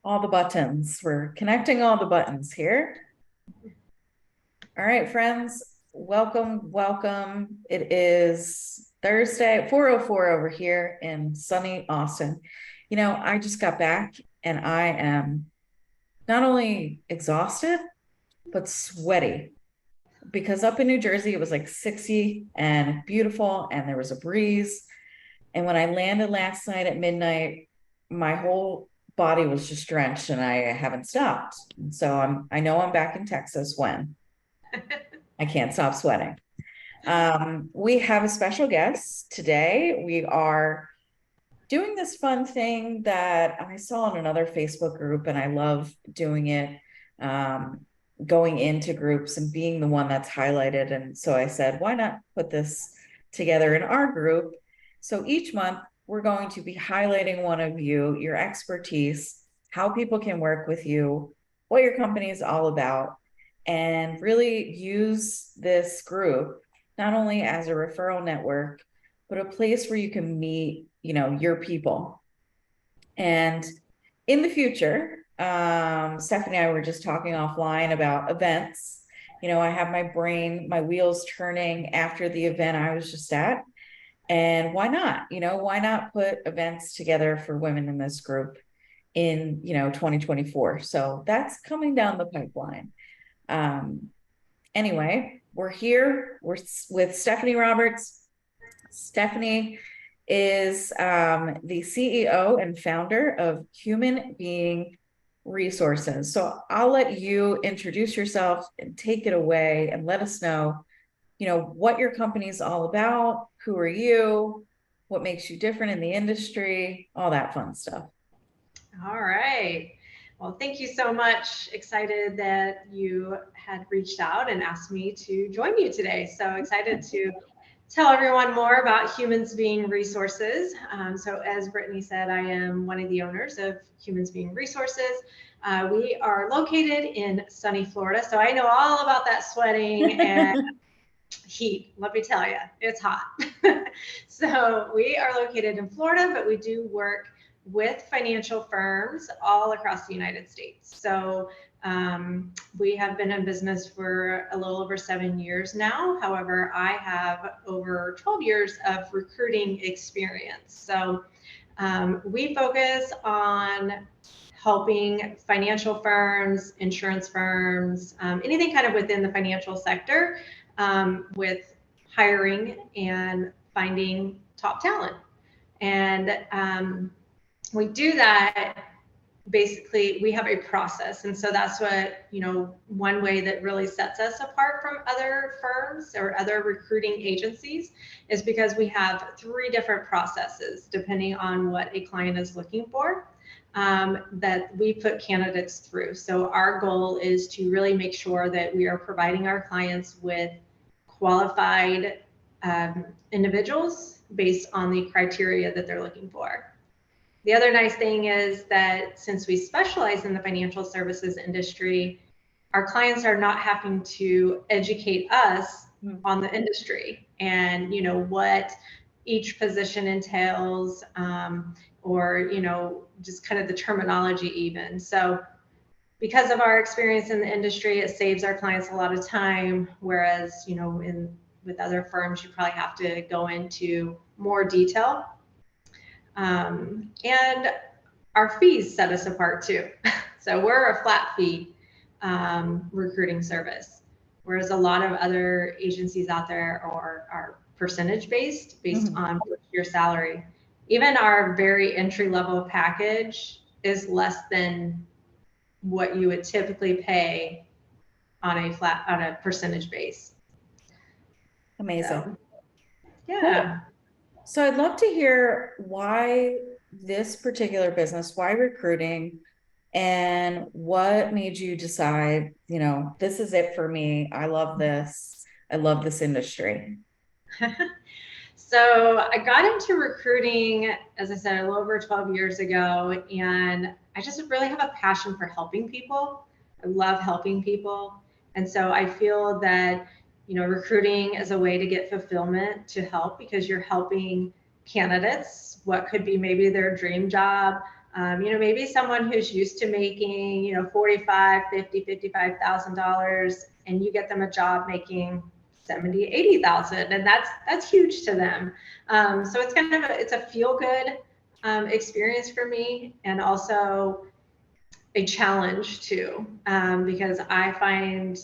All the buttons. We're connecting all the buttons here. All right, friends, welcome. It is Thursday, 4:04 over here in sunny Austin. I just got back and I am not only exhausted, but sweaty because up in New Jersey, it was like 60 and beautiful and there was a breeze. And when I landed last night at midnight, my whole body was just drenched and I haven't stopped. So I know I'm back in Texas when I can't stop sweating. We have a special guest today. We are doing this fun thing that I saw in another Facebook group, and I love doing it, going into groups and being the one that's highlighted. And so I said, why not put this together in our group? So each month, we're going to be highlighting one of you, your expertise, how people can work with you, what your company is all about, and really use this group not only as a referral network, but a place where you can meet, your people. And in the future, Stephanie and I were just talking offline about events. I have my wheels turning after the event I was just at. And why not? Why not put events together for women in this group in, 2024? So that's coming down the pipeline. Anyway, we're here. We're with Stephanie Roberts. Stephanie is the CEO and founder of Human Being Resources. So I'll let you introduce yourself and take it away and let us know, what your company is all about. Who are you? What makes you different in the industry? All that fun stuff. All right. Well, thank you so much. Excited that you had reached out and asked me to join you today. So excited to tell everyone more about Humans Being Resources. So as Brittany said, I am one of the owners of Humans Being Resources. We are located in sunny Florida. So I know all about that sweating and heat. Let me tell you, it's hot. So we are located in Florida, but we do work with financial firms all across the United States. So we have been in business for a little over 7 years now. However, I have over 12 years of recruiting experience. So we focus on helping financial firms, insurance firms, anything kind of within the financial sector with hiring and finding top talent. And we do that. Basically, we have a process. And so that's what, one way that really sets us apart from other firms or other recruiting agencies is because we have 3 different processes depending on what a client is looking for that we put candidates through. So our goal is to really make sure that we are providing our clients with qualified individuals based on the criteria that they're looking for. The other nice thing is that since we specialize in the financial services industry, our clients are not having to educate us on the industry and, what each position entails or, just kind of the terminology even. So because of our experience in the industry, it saves our clients a lot of time, whereas, with other firms, you probably have to go into more detail. And our fees set us apart too. So we're a flat fee recruiting service, whereas a lot of other agencies out there are percentage based on your salary. Even our very entry level package is less than what you would typically pay on a percentage base. Amazing. So, yeah. Cool. So I'd love to hear why this particular business, why recruiting, and what made you decide, this is it for me. I love this. I love this industry. So I got into recruiting, as I said, a little over 12 years ago, and I just really have a passion for helping people. I love helping people. And so I feel that, recruiting is a way to get fulfillment to help because you're helping candidates, what could be maybe their dream job, Maybe someone who's used to making, 45, 50, $55,000, and you get them a job making 70, 80,000, and that's huge to them. So it's kind of it's a feel good experience for me, and also a challenge too, because I find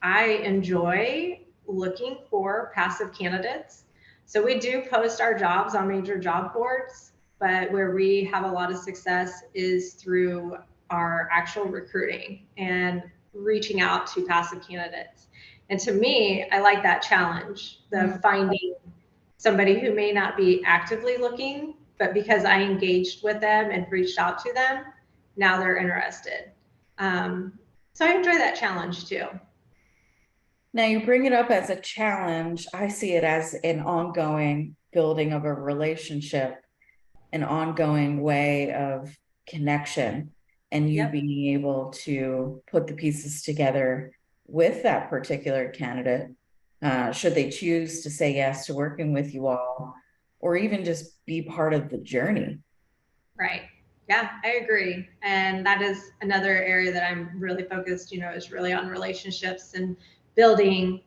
I enjoy looking for passive candidates. So we do post our jobs on major job boards, but where we have a lot of success is through our actual recruiting and reaching out to passive candidates. And to me, I like that challenge, the finding somebody who may not be actively looking, but because I engaged with them and reached out to them, now they're interested. So I enjoy that challenge too. Now you bring it up as a challenge. I see it as an ongoing building of a relationship, an ongoing way of connection, and you Yep. being able to put the pieces together with that particular candidate, should they choose to say yes to working with you all, or even just be part of the journey. Right. Yeah, I agree. And that is another area that I'm really focused, is really on relationships and building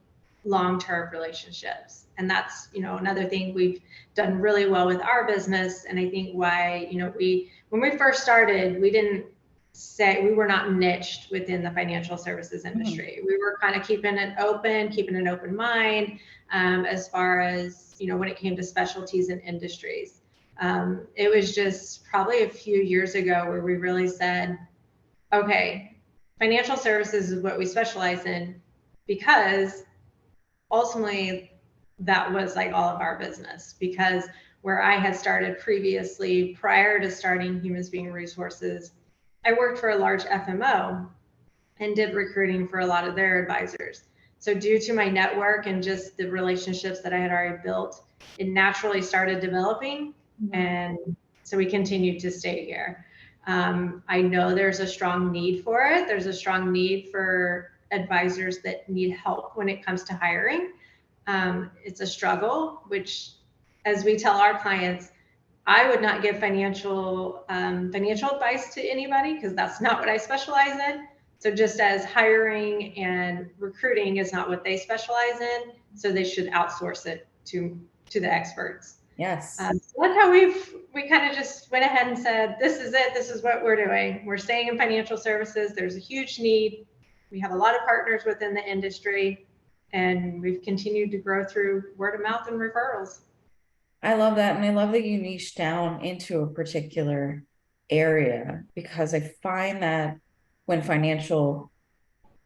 long-term relationships. And that's, another thing we've done really well with our business. And I think why, when we first started, we were not niched within the financial services industry. We were kind of keeping an open mind, as far as, when it came to specialties and industries. It was just probably a few years ago where we really said, okay, financial services is what we specialize in, because ultimately that was like all of our business. Because where I had started previously, prior to starting Humans Being Resources, I worked for a large FMO and did recruiting for a lot of their advisors. So due to my network and just the relationships that I had already built, it naturally started developing. And so we continued to stay here. I know there's a strong need for it. There's a strong need for advisors that need help when it comes to hiring. It's a struggle, which, as we tell our clients, I would not give financial advice to anybody, because that's not what I specialize in. So just as hiring and recruiting is not what they specialize in, so they should outsource it to the experts. Yes. So that's how we kind of just went ahead and said, this is it. This is what we're doing. We're staying in financial services. There's a huge need. We have a lot of partners within the industry, and we've continued to grow through word of mouth and referrals. I love that. And I love that you niche down into a particular area, because I find that when financial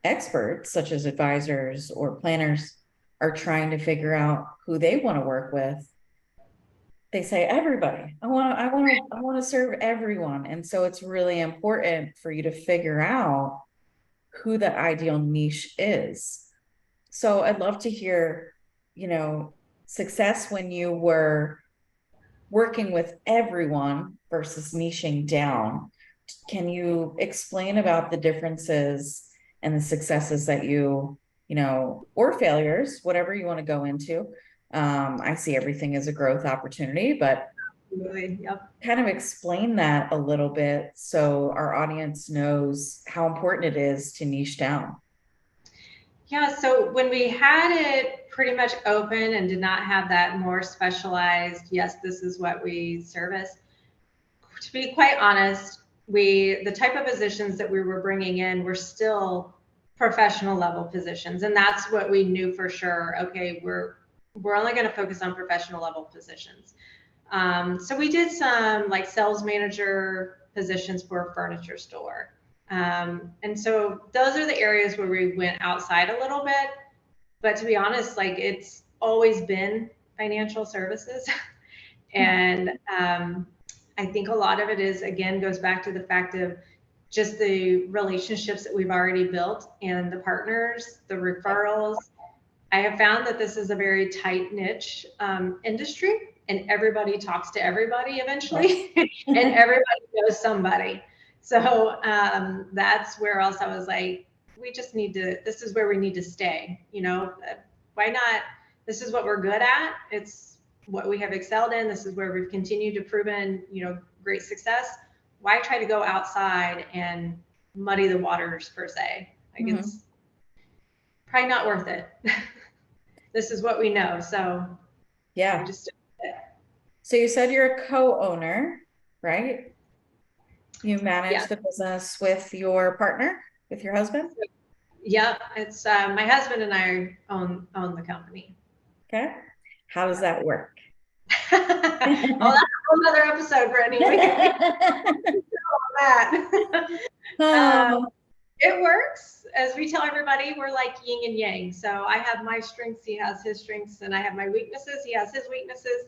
experts, such as advisors or planners, are trying to figure out who they want to work with, they say everybody. I want to serve everyone. And so it's really important for you to figure out who the ideal niche is. So I'd love to hear, success when you were working with everyone versus niching down. Can you explain about the differences and the successes that or failures, whatever you want to go into? I see everything as a growth opportunity, but Absolutely. Yep. kind of explain that a little bit so our audience knows how important it is to niche down. Yeah, so when we had it pretty much open and did not have that more specialized, yes, this is what we service, to be quite honest, the type of positions that we were bringing in were still professional level positions. And that's what we knew for sure. Okay, we're only going to focus on professional level positions. So we did some like sales manager positions for a furniture store. And so those are the areas where we went outside a little bit. But to be honest, like, it's always been financial services. And I think a lot of it goes back to the fact of just the relationships that we've already built and the partners, the referrals. I have found that this is a very tight niche industry, and everybody talks to everybody eventually, and everybody knows somebody. So that's where else I was like, this is where we need to stay. Why not? This is what we're good at. It's what we have excelled in. This is where we've continued to proven, great success. why try to go outside and muddy the waters per se? Like it's probably not worth it. This is what we know. So we Yeah. just did it. So you said you're a co-owner, right? You manage Yeah. the business with your partner, with your husband? Yeah, it's my husband and I own the company. Okay. How does that work? Oh, that's a whole other episode, Brittany. We can that. Oh, It works. As we tell everybody, we're like yin and yang. So I have my strengths, he has his strengths, and I have my weaknesses, he has his weaknesses,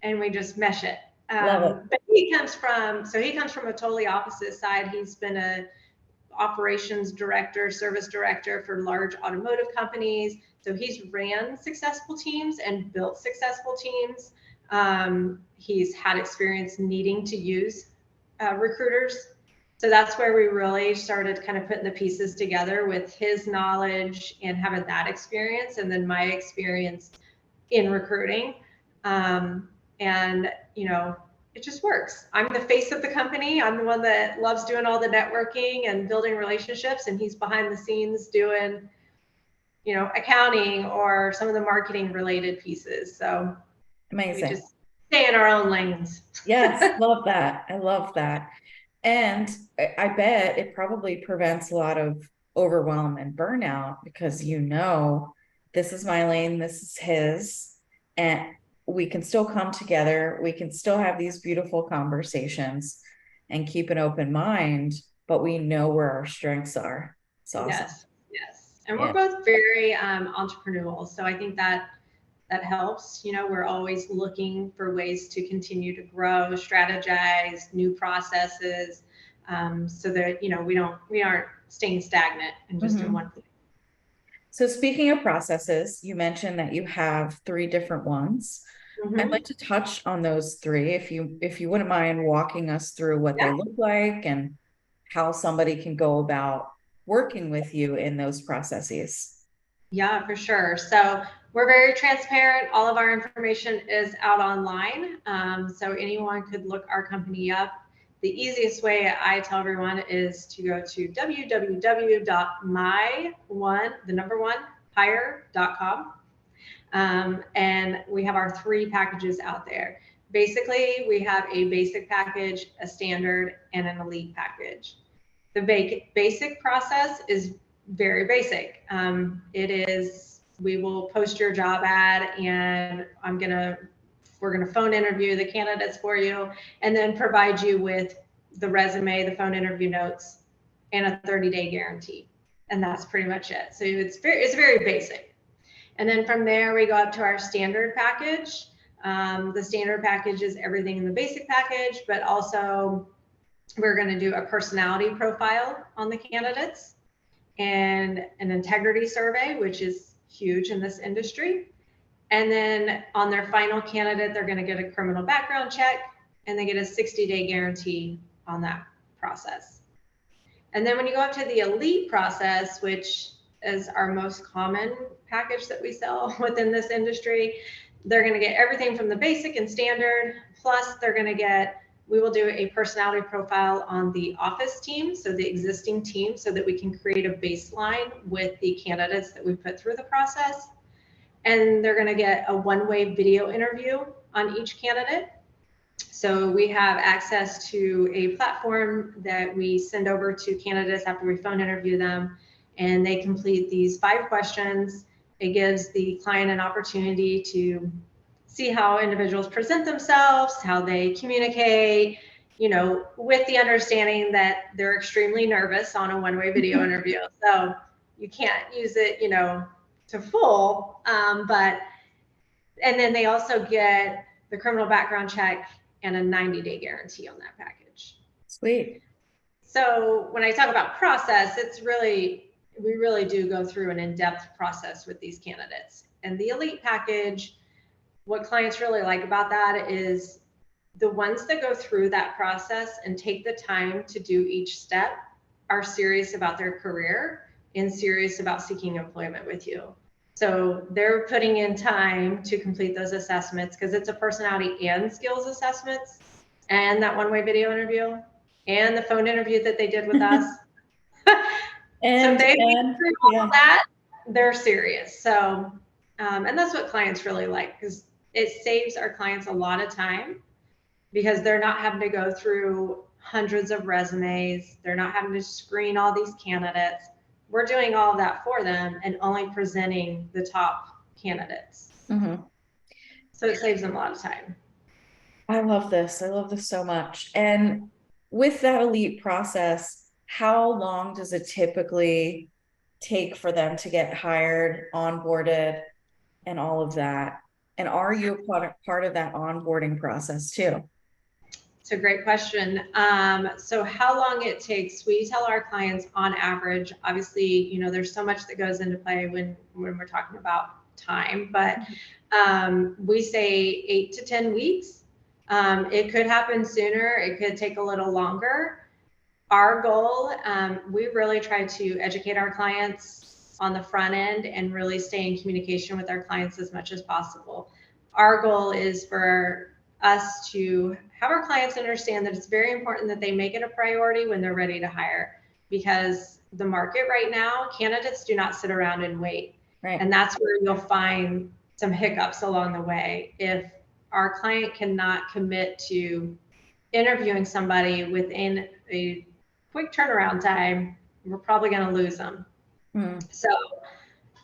and we just mesh it. love it. But he comes from a totally opposite side. He's been a operations director, service director for large automotive companies. So he's ran successful teams and built successful teams. He's had experience needing to use recruiters. So that's where we really started kind of putting the pieces together with his knowledge and having that experience, and then my experience in recruiting. And, you know, it just works. I'm the face of the company. I'm the one that loves doing all the networking and building relationships, and he's behind the scenes doing, you know, accounting or some of the marketing related pieces. So we Amazing. just stay in our own lanes. Yes, love that. I love that. And I bet it probably prevents a lot of overwhelm and burnout because this is my lane, this is his, and we can still come together. We can still have these beautiful conversations and keep an open mind, but we know where our strengths are. It's awesome. Yes, yes. And we're Yeah. both very entrepreneurial. So I think that helps. You know, we're always looking for ways to continue to grow, strategize, new processes, so that, you know, we aren't staying stagnant and just in one place. So speaking of processes, you mentioned that you have three different ones. I'd like to touch on those three if you wouldn't mind walking us through what they look like and how somebody can go about working with you in those processes. Yeah, for sure. So we're very transparent. All of our information is out online. So anyone could look our company up. The easiest way I tell everyone is to go to www.hire.com. And we have our three packages out there. Basically, we have a basic package, a standard, and an elite package. The basic process is very basic. It is, we will post your job ad, and we're gonna phone interview the candidates for you, and then provide you with the resume, the phone interview notes, and a 30-day guarantee. And that's pretty much it. So it's very basic. And then from there, we go up to our standard package. The standard package is everything in the basic package, but also we're going to do a personality profile on the candidates and an integrity survey, which is huge in this industry. And then on their final candidate, they're going to get a criminal background check, and they get a 60-day guarantee on that process. And then when you go up to the elite process, which is our most common package that we sell within this industry, they're going to get everything from the basic and standard, plus we will do a personality profile on the office team, so the existing team, so that we can create a baseline with the candidates that we put through the process. And they're going to get a one-way video interview on each candidate. So we have access to a platform that we send over to candidates after we phone interview them, and they complete these 5 questions. It gives the client an opportunity to see how individuals present themselves, how they communicate, you know, with the understanding that they're extremely nervous on a one-way video interview. So you can't use it, you know, to full, and then they also get the criminal background check and a 90-day guarantee on that package. Sweet. So when I talk about process, we really do go through an in-depth process with these candidates. And the elite package, what clients really like about that is the ones that go through that process and take the time to do each step are serious about their career and serious about seeking employment with you. So they're putting in time to complete those assessments, because it's a personality and skills assessments. and that one-way video interview and the phone interview that they did with us. So if they and through all yeah. of that, they're serious. So, and that's what clients really like, because it saves our clients a lot of time, because they're not having to go through hundreds of resumes. They're not having to screen all these candidates. We're doing all of that for them and only presenting the top candidates. Mm-hmm. So it saves them a lot of time. I love this. I love this so much. And with that elite process, how long does it typically take for them to get hired, onboarded, and all of that? And are you a part of that onboarding process too? It's a great question. So how long it takes, we tell our clients on average, obviously, there's so much that goes into play when we're talking about time, but we say 8 to 10 weeks. It could happen sooner. It could take a little longer. Our goal, we really try to educate our clients on the front end and really stay in communication with our clients as much as possible. Our goal is for us to have our clients understand that it's very important that they make it a priority when they're ready to hire, because the market right now, candidates do not sit around and wait. Right. And that's where you'll find some hiccups along the way. If our client cannot commit to interviewing somebody within a quick turnaround time, we're probably going to lose them. So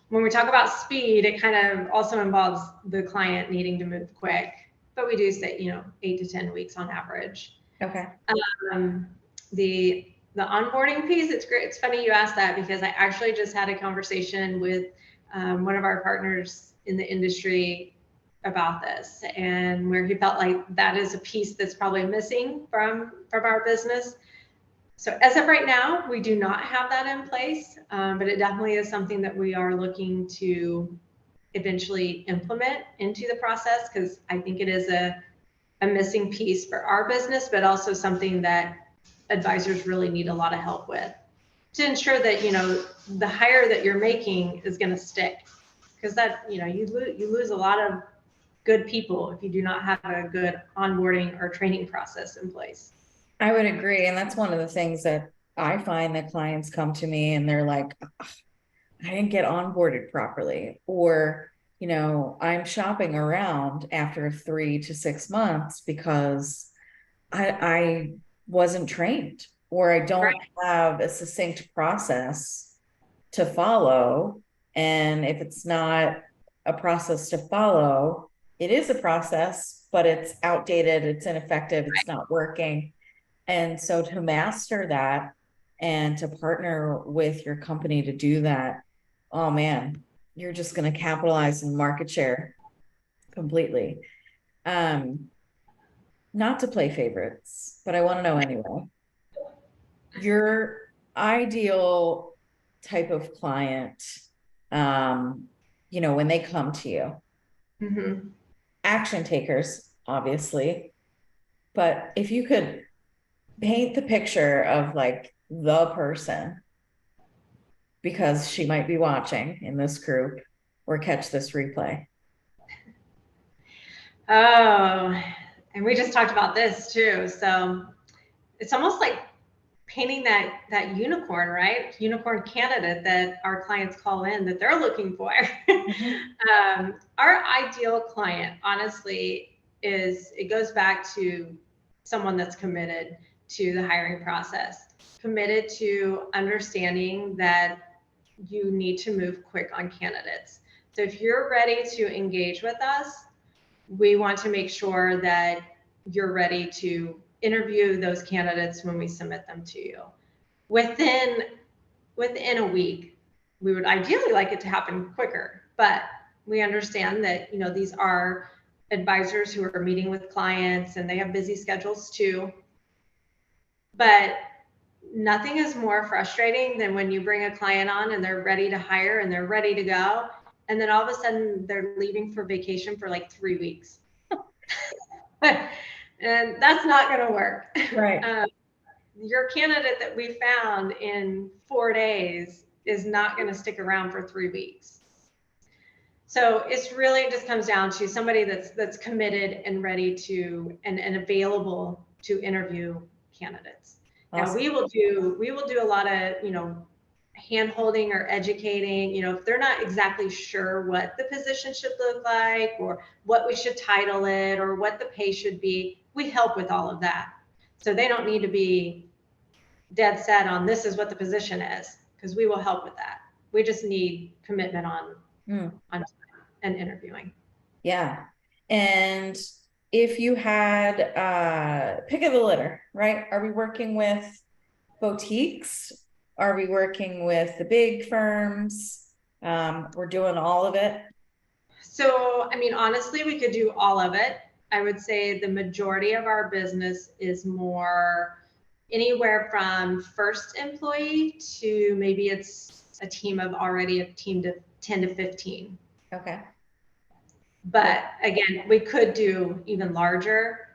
when we talk about speed, it kind of also involves the client needing to move quick, but we do say 8 to 10 weeks on average. Okay. The onboarding piece, it's great. It's funny you asked that, because I actually just had a conversation with one of our partners in the industry about this, and where he felt like that is a piece that's probably missing from our business. So as of right now, we do not have that in place, but it definitely is something that we are looking to eventually implement into the process, because I think it is a missing piece for our business, but also something that advisors really need a lot of help with, to ensure that the hire that you're making is going to stick, because that you lose a lot of good people if you do not have a good onboarding or training process in place. I would agree. And that's one of the things that I find that clients come to me and they're like, I didn't get onboarded properly, or, I'm shopping around after 3 to 6 months because I wasn't trained, or I don't have a succinct process to follow. And if it's not a process to follow, it is a process, but it's outdated, it's ineffective, it's not working. And so to master that and to partner with your company to do that, oh man, you're just going to capitalize on market share completely. Not to play favorites, but I want to know anyway. Your ideal type of client, when they come to you, action takers, obviously, but if you could paint the picture of like the person, because she might be watching in this group or catch this replay. Oh, and we just talked about this too. So it's almost like painting that unicorn, right? Unicorn candidate that our clients call in that they're looking for. Our ideal client, honestly, it goes back to someone that's committed to the hiring process, committed to understanding that you need to move quick on candidates. So if you're ready to engage with us, we want to make sure that you're ready to interview those candidates when we submit them to you. Within a week, we would ideally like it to happen quicker, but we understand that these are advisors who are meeting with clients and they have busy schedules too. But nothing is more frustrating than when you bring a client on and they're ready to hire and they're ready to go, and then all of a sudden they're leaving for vacation for like 3 weeks. And that's not going to work. Right. Your candidate that we found in 4 days is not going to stick around for 3 weeks. So it's really just comes down to somebody that's committed and ready to and available to interview candidates. Now Awesome. we will do a lot of, hand holding or educating, if they're not exactly sure what the position should look like or what we should title it or what the pay should be, we help with all of that. So they don't need to be dead set on this is what the position is, because we will help with that. We just need commitment on time and interviewing. Yeah. And if you had pick of the litter, right? Are we working with boutiques? Are we working with the big firms? We're doing all of it. So, I mean, honestly, we could do all of it. I would say the majority of our business is more anywhere from first employee to maybe it's a team of already a team to 10 to 15. Okay. But again, we could do even larger.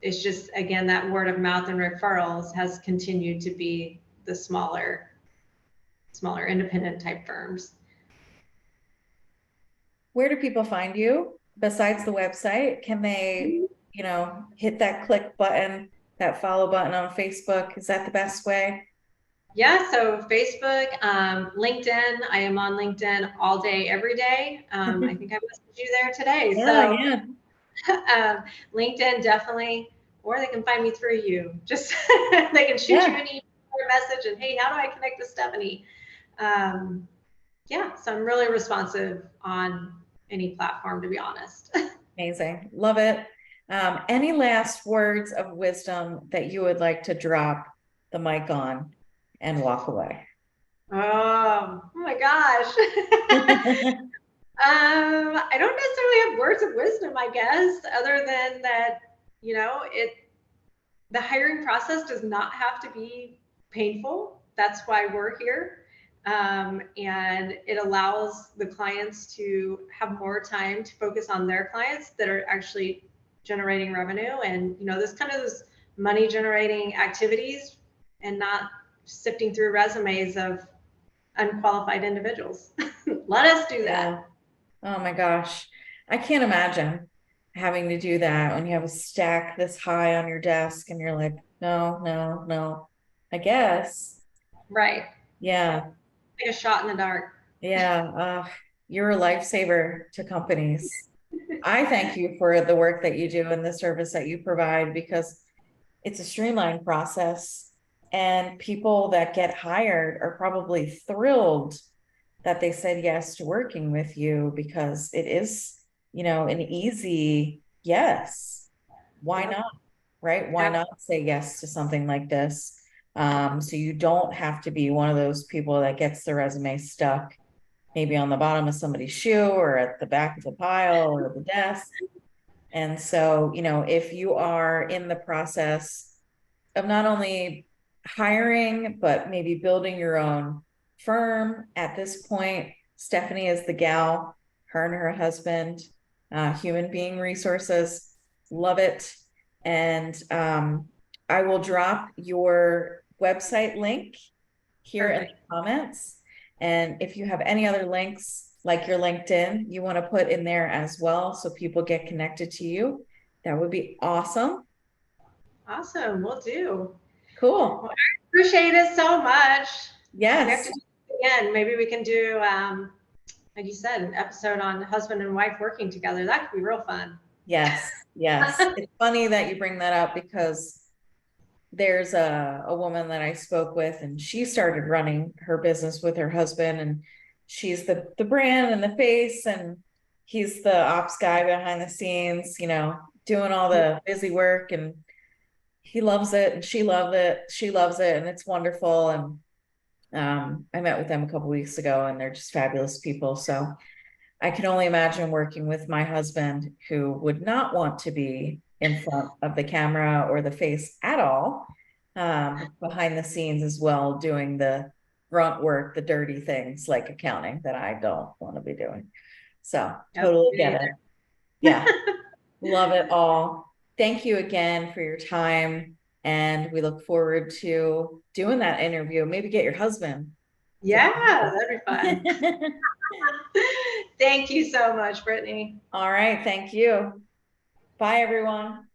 It's just, again, that word of mouth and referrals has continued to be the smaller independent type firms. Where do people find you besides the website? Can they, hit that click button, that follow button on Facebook? Is that the best way? Yeah, so Facebook, LinkedIn. I am on LinkedIn all day, every day. I think I messaged you there today. Yeah. LinkedIn definitely, or they can find me through you. Just they can shoot you an email or a message and, hey, how do I connect to Stephanie? Yeah, so I'm really responsive on any platform, to be honest. Amazing. Love it. Any last words of wisdom that you would like to drop the mic on and walk away? Oh my gosh. I don't necessarily have words of wisdom, I guess, other than that, the hiring process does not have to be painful. That's why we're here. And it allows the clients to have more time to focus on their clients that are actually generating revenue and, this kind of those money generating activities and not sifting through resumes of unqualified individuals. Let us do that. Oh my gosh. I can't imagine having to do that when you have a stack this high on your desk and you're like, no, no, no. I guess. Right. Yeah. Take a shot in the dark. Yeah. You're a lifesaver to companies. I thank you for the work that you do and the service that you provide because it's a streamlined process and people that get hired are probably thrilled that they said yes to working with you because it is, an easy yes. Why not? Right? Why not say yes to something like this? So you don't have to be one of those people that gets the resume stuck maybe on the bottom of somebody's shoe or at the back of the pile or the desk. And so, if you are in the process of not only hiring, but maybe building your own firm at this point, Stephanie is the gal, her and her husband, human being resources, love it. And I will drop your website link here in the comments. And if you have any other links, like your LinkedIn, you want to put in there as well so people get connected to you, that would be awesome. Awesome. We'll do. Cool. Well, I appreciate it so much. Yes. We have to do it again. Maybe we can do, like you said, an episode on husband and wife working together. That could be real fun. Yes. It's funny that you bring that up because there's a woman that I spoke with and she started running her business with her husband and she's the brand and the face and he's the ops guy behind the scenes, doing all the busy work and he loves it and she loves it and it's wonderful. And I met with them a couple weeks ago and they're just fabulous people. So I can only imagine working with my husband who would not want to be in front of the camera or the face at all, behind the scenes as well, doing the grunt work, the dirty things like accounting that I don't want to be doing. So totally get it. Yeah. Love it all. Thank you again for your time. And we look forward to doing that interview. Maybe get your husband. Yeah, that'd be fun. Thank you so much, Brittany. All right. Thank you. Bye, everyone.